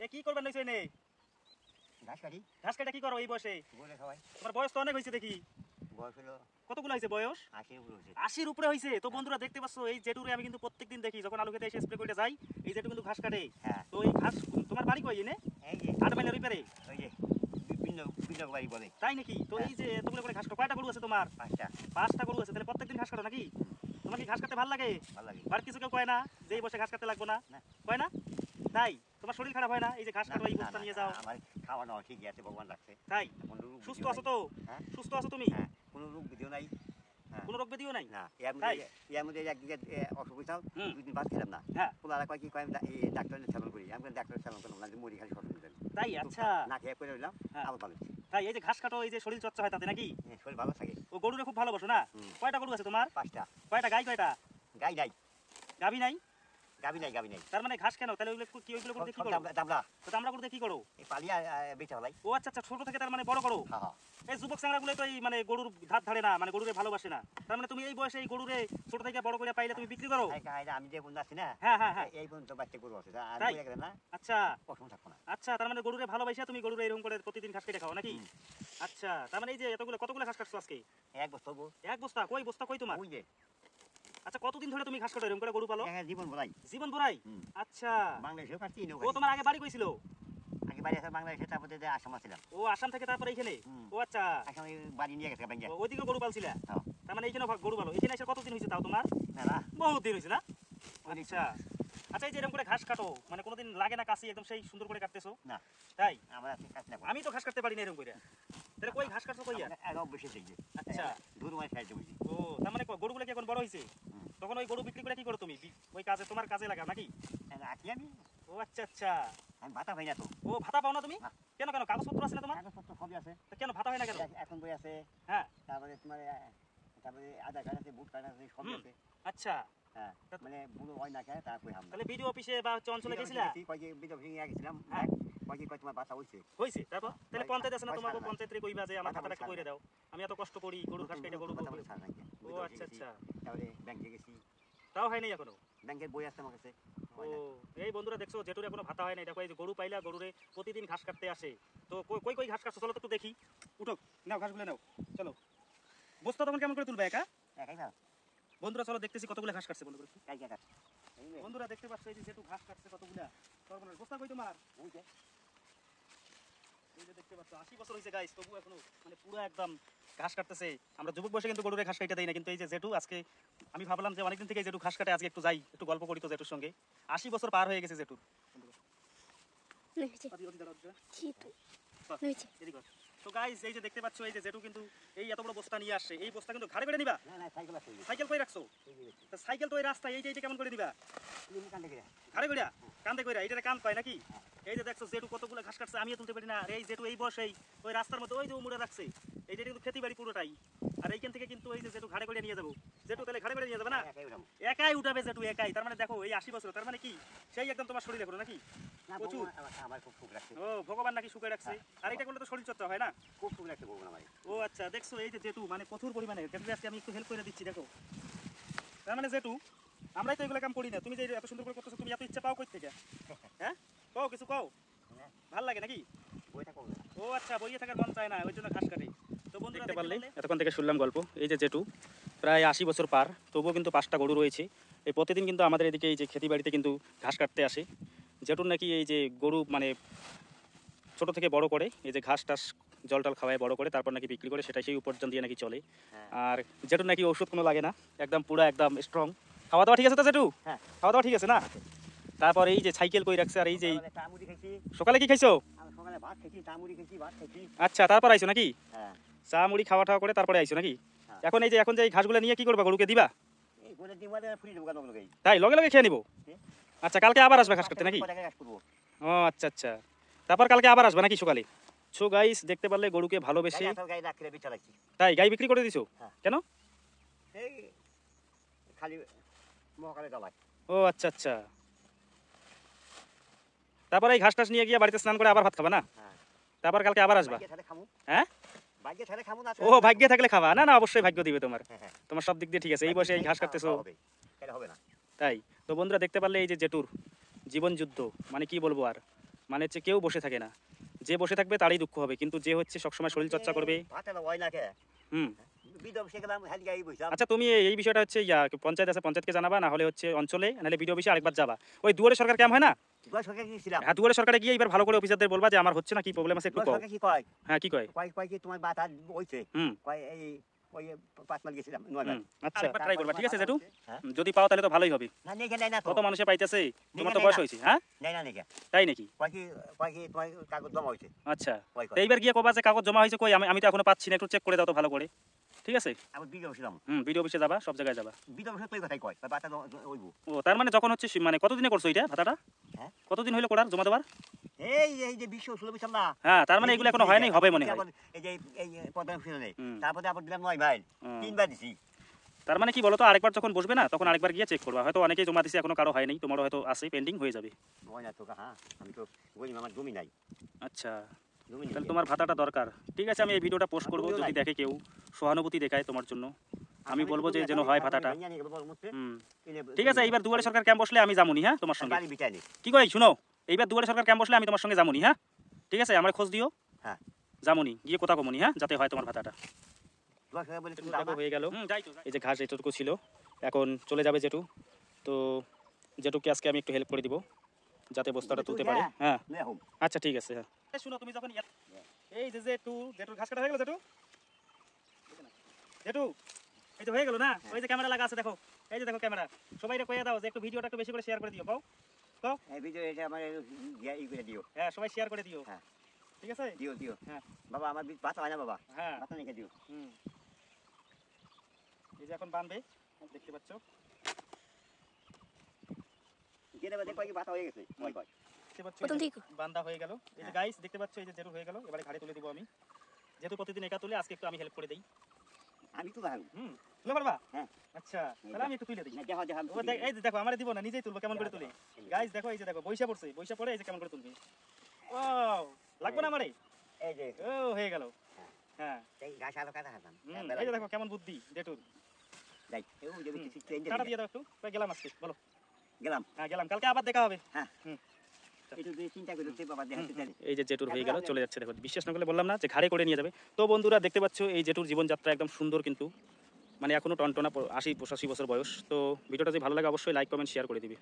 এ কি করবেন নইছে নে? ঘাস কাটি ঘাস কাটা কি করো এই বয়সে? বলে সবাই তোমার বয়স তো অনেক হইছে দেখি। বয়স হলো কতগুলো হইছে বয়স? 80 উপরে হয়েছে। 80-র উপরে হইছে। তো বন্ধুরা দেখতে পাচ্ছ এই জেঠুরে আমি কিন্তু প্রত্যেকদিন দেখি যখন আলু খেতে এসে স্প্রে করে যাই, এই জেঠু কিন্তু ঘাস কাটে। হ্যাঁ তো এই ঘাস তোমার বাড়ি কই এনে? এই যে 8 মাইলের ওই পারে। ওই যে বিভিন্ন বিভিন্ন বাড়ি বলে তাই নাকি? তো এই যে এতগুলো করে ঘাস কাটো, কয়টা গরু আছে তোমার? 5টা। 5টা গরু আছে, তাহলে প্রত্যেকদিন ঘাস কাটো নাকি? তোমার কি ঘাস কাটতে ভালো লাগে? ভালো লাগে বাড়ির কিছু কেউ কয় না যে এই বসে ঘাস কাটতে লাগবো না? না। কয় না? তাই তোমার শরীর খারাপ হয় না এই যে ঘাস কাটো এই না, বস্তা না, নিয়ে না, যাও? আমার খাওয়া দাওয়া ঠিকই আছে, ভগবান রাখছে। তাই কোনো রোগ সুস্থ ব্যাধিও আছো নাই। তো? হ্যাঁ সুস্থ আছো তুমি? হ্যাঁ কোনো রোগ ব্যাধিও নাই। হ্যাঁ কোনো রোগ ব্যাধিও নাই? না তাই? এর মধ্যে একদিকে অসুখ হয়েছিল, হুম। 2 দিন বাদ ছিলাম না। হ্যাঁ পোলারা কয় কি কয় এই ডাক্তারের সেলন করি, আমি ডাক্তারের সেলন করলাম না, মরি খালি সব দিন তাই আচ্ছা। না খেয়ে করে রইলাম। হ্যাঁ। আবার ভালো তাই এই যে ঘাস কাটো এই যে শরীর চর্চা হয় তাতে নাকি? শরীর ভালো থাকে। ও গরুরে খুব ভালোবাসো না? হুম। কয়টা গরু আছে তোমার? 5টা। কয়টা গাই কয়টা? গাই নাই গাবি নাই? গাবি নাই গাবি নাই তার মানে ঘাস কেন? তাহলে ওইগুলো কি ওইগুলো গরু দিয়ে কি করো? দাবলা তো আমরা গরু দিয়ে কি করো? এই পালিয়া বেচা হলাই। ও আচ্ছা আচ্ছা, ছোট থেকে তার মানে বড় করো। হ্যাঁ হ্যাঁ এই যুবক চাংড়াগুলো তো এই মানে গরুর ধার ধারে না, মানে গরুরে ভালোবাসে না। তার মানে তুমি এই বয়সে এই গরুরে ছোট থেকে বড় করে পাইলে তুমি বিক্রি করো? আমি যে বন্ধু আছি না, হ্যাঁ হ্যাঁ হ্যাঁ। এই পর্যন্ত বাচ্চা গরু আছে, আর তাই? বলে গেলে না আচ্ছা কষ্ট থাকবো না। আচ্ছা, তার মানে গরুরে ভালোবাসা তুমি গরুরে এরকম করে প্রতিদিন ঘাস কেটে খাও নাকি? হুম। আচ্ছা, তার মানে এই যে এতগুলো কতগুলো ঘাস কাটছো আজকে? এক বছর গো এক বস্তা? কই বস্তা কই তোমার? ওই যে আচ্ছা, কতদিন ধরে তুমি ঘাস কাটো এরকম করে গরু পালো? জীবন বলাই জীবন ভরাই? হুম। আচ্ছা। বাংলাদেশেও কাটছি ও তোমার আগে বাড়ি কইছিল? আগে বাড়ি আছে বাংলাদেশে, তারপরে আসাম ছিলাম। ও আসাম থেকে তারপরে এখানে? হুম। ও আচ্ছা। আসাম বাড়ি নিয়ে গেছে ব্যাংকে। ওইদিকে গরু পালছিলা? হ্যাঁ। তার মানে এইখানে গরু পালো। এখানে এসে কতদিন হয়েছে তাও তোমার? না না বহুত দিন হয়েছে না? অনেক আচ্ছা আচ্ছা, এই যে এরকম করে ঘাস কাটো মানে কোনোদিন লাগে না কাশি একদম সেই সুন্দর করে কাটতেছো? না তাই? আমরা কাজ না আমি তো ঘাস কাটতে পারি না এরকম করে। তাহলে কই ঘাস কাটছো কইয়া? এগাও বেশি দেখবে। আচ্ছা। দূর মানে সাইডে বুঝি। ও তার মানে গরুগুলো কি এখন বড় হয়েছে? হুম। তখন ওই গরু বিক্রি করে কি করো তুমি? ওই কাজে তোমার কাজে লাগাও নাকি? আছি আমি, ও আচ্ছা আচ্ছা। আমি ভাতা পাই না তো। ও ভাতা পাও না তুমি? না। কেন কেন, কাগজপত্র আছে না তোমার? কাগজপত্র সবই আছে। তা কেন ভাতা হয় না কেন? এখন বই আছে, হ্যাঁ তারপরে তোমার তারপরে আধার কার্ড আছে, ভোট কার্ড আছে, সবই হুম। আছে। আচ্ছা, হ্যাঁ মানে বুড়ো হয় না খায় তারপরে হামলা। তাহলে বিডিও অফিসে বা হচ্ছে অঞ্চলে গেছিলা? কয় যে বিধব ভেঙে গেছিলাম, হ্যাঁ। কয় তোমার বাতা হইছে। হইছে তারপর? তাহলে ওই- পঞ্চায়েত আছে না ওই তোমার? সার নাই। পঞ্চায়েত রে কইবা যে আমার কথা খাতাটা বলে কইরে দাও, আমি এত কষ্ট করি গরুর ঘাস কেটে গরু কথা করবো। বলে সার নাই। ও আচ্ছা আচ্ছা, তারপরে ব্যাংকে গেছি, তাও হয় নাই এখনো? ব্যাংকের বই আছে আমার কাছে। ও এই বন্ধুরা দেখছো জেঠুর এখনো ভাতা হয় নাই। দেখো এই যে গরু পাইলা, গরুরে প্রতিদিন ঘাস কাটতে আসে। তো কই কই ঘাস কাটছো চলো তো একটু দেখি। উঠো, নাও ঘাসগুলো নাও, চলো। বস্তা তখন কেমন করে তুলবে একা? একাই না বন্ধুরা চলো দেখতেছি কতগুলো ঘাস কাটছে বন্ধুরা। কালকে কাজ বন্ধুরা দেখতে পাচ্ছ এই যে জেঠু ঘাস কাটছে কতগুলা। সর্বনাশ, বস্তা কই তোমার? ওই যে এই যে দেখতে পাচ্ছ 80 বছর হয়েছে গাইস, তবু এখনো মানে পুরো একদম ঘাস কাটতেছে। আমরা যুবক বয়সে কিন্তু গরুরে ঘাস কাটতে দেই না, কিন্তু এই যে জেঠু আজকে আমি ভাবলাম যে অনেকদিন থেকে এই জেঠু ঘাস কাটে, আজকে একটু যাই একটু গল্প করি তো জেঠুর সঙ্গে। 80 বছর পার হয়ে গেছে জেঠুর। তো গাইস এই যে দেখতে পাচ্ছ এই যে জেঠু কিন্তু এই এত বড় বস্তা নিয়ে আসছে। এই বস্তা কিন্তু ঘাড়ে করে নিবা? না না সাইকেল আছে, সাইকেল কই রাখছো? তা সাইকেল তো এই রাস্তায়, এইটা কেমন করে নিবা? ঘাড়ে কইরা? কান্দে কইরা? এইটারে কান পায় নাকি? এই যে দেখছো জেঠু কতগুলো ঘাস কাটছে, আমিও তুলতে পারি না। আর এই জেঠু এই বয়সেই ওই রাস্তার মধ্যে ওই যে মুড়ে রাখছে, এইটা কিন্তু খেতে বাড়ি পুরোটাই। আর এইখান থেকে কিন্তু এই যে জেঠু ঘাড়ে করে নিয়ে যাবো। জেঠু তাহলে ঘাড়ে করে নিয়ে যাবে না? একাই উঠাবে জেঠু, একাই। তার মানে দেখো এই 80 বছর, তার মানে কি সেই একদম তোমার শরীর দেখো নাকি? প্রচুর। আমার খুব সুখ লাগছে, ও ভগবান নাকি সুখে রাখছে। আর এটা করলে তো শরীর চর্চা হয় না? খুব সুখ লাগছে বলবো না ভাই। ও আচ্ছা, দেখছো এই যে জেঠু মানে প্রচুর পরিমাণে জেঠুকে আজকে আমি একটু হেল্প করে দিচ্ছি দেখো। তার মানে জেঠু আমরাই তো এগুলো কাম করি না, তুমি যে এত সুন্দর করে করতেছো, তুমি এত ইচ্ছা পাও কই থেকে? হ্যাঁ কও, কিছু কও। ভাল লাগে নাকি? বইটা করবো না। ও আচ্ছা, বইয়ে থাকার মন চায় না, ওই জন্য ঘাস কাটে। তো বন্ধুরা দেখতে পারলে এতক্ষণ থেকে শুনলাম গল্প। এই যে জেঠু প্রায় 80 বছর পার, তবুও কিন্তু 5টা গরু রয়েছে। এই প্রতিদিন কিন্তু আমাদের এদিকে এই যে খেতি বাড়িতে কিন্তু ঘাস কাটতে আসে। জেঠুর নাকি এই যে গরু মানে ছোট থেকে বড় করে এই যে ঘাস টাস জল টল খাওয়ায় বড় করে তারপর নাকি বিক্রি করে, সেটাই সেই উপার্জন দিয়ে নাকি চলে। আর জেঠুর নাকি ওষুধ কোনো লাগে না, একদম পুরো একদম স্ট্রং। খাওয়া দাওয়া ঠিক আছে তো জেঠু? হ্যাঁ। খাওয়া দাওয়া ঠিক আছে না? তারপর এই যে সাইকেল কই রাখছে, আর এই যে তামুড়ি খেয়েছি, সকালে কি খাইছো? আমি সকালে ভাত খেয়েছি, তামুড়ি খেয়েছি, ভাত খেয়েছি। আচ্ছা, তারপর আইছো নাকি? হ্যাঁ চা মুড়ি খাওয়া টাওয়া করে তারপরে আইছো নাকি? হ্যাঁ। এখন এই যে ঘাসগুলো নিয়ে কি করবা, গরুকে দিবা? এই গোলের ডিম মানে ফ্রি দেবো কেন লোকেই। তাই লগে লগে খেয়ে নিবো? হ্যাঁ। আচ্ছা, কালকে আবার আসবে ঘাস কাটতে নাকি? কাজ করবো। ও আচ্ছা আচ্ছা, তারপর কালকে আবার আসবে নাকি সকালে? সো গাইস দেখতে পারলে গরুকে ভালোবেসে গাড়ি রাখলে বিচার রাখছি। তাই গাই বিক্রি করে দিছো? হ্যাঁ। কেন? এই খালি মহাকালে জ্বালায়। ও আচ্ছা আচ্ছা, তারপর এই ঘাস টাস নিয়ে গিয়ে বাড়িতে স্নান করে আবার ভাত খাবা না? হ্যাঁ তারপর কালকে আবার আসবা? ভাগ্যে থাকলে খামু, হ্যাঁ ভাগ্যে থাকলে খামু না। ও ভাগ্যে থাকলে খাবা? না না, অবশ্যই ভাগ্য দিবে তোমার। হ্যাঁ হ্যাঁ তোমার সব দিক দিয়ে ঠিক আছে, এই বয়সে এই ঘাস কাটতেছো। হবে এটা হবে না। তাই তো বন্ধুরা দেখতে পারলে এই যে জেঠুর জীবন যুদ্ধ, মানে কি বলবো আর, মানে হচ্ছে কেউ বসে থাকে না, যে বসে থাকবে তারই দুঃখ হবে, কিন্তু যে হচ্ছে সবসময় শরীর চর্চা করবে। ভাতে হয় না কে হুম। বিধব সে গেলাম হাত গাই বসলাম আচ্ছা তুমি এই বিষয়টা হচ্ছে পঞ্চায়েত আছে, পঞ্চায়েতকে জানাবা, না হলে হচ্ছে অঞ্চলে, নাহলে বিডিও অফিসে আরেকবার যাবা। ওই দুয়ারে সরকার ক্যাম্প হয় না, দুয়ার সরকার গিয়েছিলাম হ্যাঁ দুয়ারে সরকারে গিয়ে এবার ভালো করে অফিসারদের বলবা যে আমার হচ্ছে না, কি প্রবলেম আছে একটু দুয়ার কও। সরকার কি কয় হ্যাঁ কি কয়? কয় কয় কি তোমার বাতা হইছে হুম কয় এই ওই 5 মাইল গেছিলাম 9 মাইল আচ্ছা আরেকবার ট্রাই করবা, ঠিক আছে জেঠু? হ্যাঁ যদি পাও তাহলে তো ভালোই হবে। না নেই না তো কত মানুষে পাইতেছে, তোমার তো নেই, বয়স না। হয়েছে, হ্যাঁ নেই না নেই তাই নাকি? কয় কি তোমার কাগজ জমা হইছে আচ্ছা কয় তো এইবার গিয়ে কবা যে কাগজ জমা হয়েছে কই, আমি তো এখনো পাচ্ছি না, একটু চেক করে দাও তো ভালো করে, ঠিক আছে? আমি বিধব বসলাম বিডিও অফিসে যাবা, সব জায়গায় যাবা। বিধব বসে তুই কথাই কয় বাতা হইব ও তার মানে যখন হচ্ছে মানে কতদিনে করছো এটা ভাতাটা? হ্যাঁ কতদিন হইলো করার জমা দেওয়ার? এই যে বিশ্ব ষোলো বছর না হ্যাঁ তার মানে এগুলো এখনো হয় নাই, হবে মনে হয়। এই যে এই প্রধান শুনে হুম। তারপরে আবার দিলাম 9 মাইল হুম। 3 বার দিছি তার মানে কি বলতো, আরেকবার যখন বসবে না তখন আরেকবার গিয়ে চেক করবা, হয়তো অনেকেই জমা দিছে এখনো কারো হয় নাই, তোমারও হয়তো আছে পেন্ডিং, হয়ে যাবে। হয় না তো হ্যাঁ আমি তো গরিব আমার জমি নাই আচ্ছা জমি নেই তাহলে তোমার ভাতাটা দরকার, ঠিক আছে আমি এই ভিডিওটা পোস্ট করবো, আমিও যদি নাই। দেখে কেউ সহানুভূতি দেখায় তোমার জন্য, আমি বলবো যে যেন হয় ভাতাটা। হুম ঠিক আছে, এইবার দুয়ারে সরকার ক্যাম্প বসলে আমি যামুনি, হ্যাঁ তোমার সঙ্গে। বাড়ি বিটাই নেই কি কই শুনো, এইবার দুয়ারে সরকার ক্যাম্প বসলে আমি তোমার সঙ্গে যামুনি, হ্যাঁ ঠিক আছে, আমার খোঁজ দিও। হ্যাঁ যামুনি গিয়ে কথা কমুনি, হ্যাঁ যাতে হয় তোমার ভাতাটা। দশ টাকা বলে তুমি দেখো হয়ে গেল, এই যে ঘাস এটুকু ছিল, এখন চলে যাবে জেঠু। তো জেঠুকে আজকে আমি একটু হেল্প করে দিব যাতে বস্তাটা তুলতে পারে। হ্যাঁ নেহম আচ্ছা ঠিক আছে। হ্যাঁ শুনো তুমি যখন এই যে জেঠুর ঘাস কাটা হয়ে গেল জেঠু, জেঠু এই তো হয়ে গেল না, ওই যে ক্যামেরা লাগা আছে দেখো, এই যে দেখো ক্যামেরা, সবাইকে কইয়া দাও যে একটু ভিডিওটা একটু বেশি করে শেয়ার করে দিও, কও কও। এই ভিডিও এটা আমার ই করে দিও হ্যাঁ সবাই শেয়ার করে দিও, হ্যাঁ। ঠিক আছে। দিও দিও হ্যাঁ বাবা আমার বাতা হয় না বাবা হ্যাঁ বাতা নিয়ে দিও হুম এই যে এখন বানবে, দেখতে পাচ্ছ, গেলে বাদে কয় কি বাতা হয়ে গেছে কয় কয় দেখতে পাচ্ছ এই যে বান্দা হয়ে গেল। এই যে গাইস দেখতে পাচ্ছ এই যে জেরু হয়ে গেল, এবারে ঘাড়ে তুলে দিব আমি, যেহেতু প্রতিদিন একা তুলে আজকে একটু আমি হেল্প করে দেই। আমি তো জানি তুলে পারবা? হ্যাঁ। আচ্ছা তাহলে আমি একটু তুলে দিই। না দেখো দেখো ও দেখ এই যে দেখো আমারে দিব না, নিজেই তুলবো কেমন করে তুলে। গাইস দেখো এই যে দেখো বইসা পড়ছে, বইসা পড়ে এই যে কেমন করে তুলবি। ওয়াও লাগবে না আমারে, এই যে ও হয়ে গেল। হ্যাঁ এই গাছ আলো কাটা হাতাম এই যে দেখো কেমন বুদ্ধি জেঠুর। যাই এই যে কিছু চেঞ্জ টাটা দিয়ে দাও একটু, কই গেলাম আজকে বলো। গেলাম হ্যাঁ গেলাম, কালকে আবার দেখা হবে। হ্যাঁ একটু চিন্তা করে দেখতে বাবা দেখাতে চাই এই যে জেঠুর হয়ে গেল, চলে যাচ্ছে দেখো, বিশ্বাস না করলে বললাম না যে ঘাড়ে করে নিয়ে যাবে। তো বন্ধুরা দেখতে পাচ্ছ এই জেঠুর জীবনযাত্রা একদম সুন্দর, কিন্তু মানে এখনো টনটনা 80-85 বছর বয়স। তো ভিডিওটা যদি ভালো লাগে অবশ্যই লাইক কমেন্ট শেয়ার করে দিবি।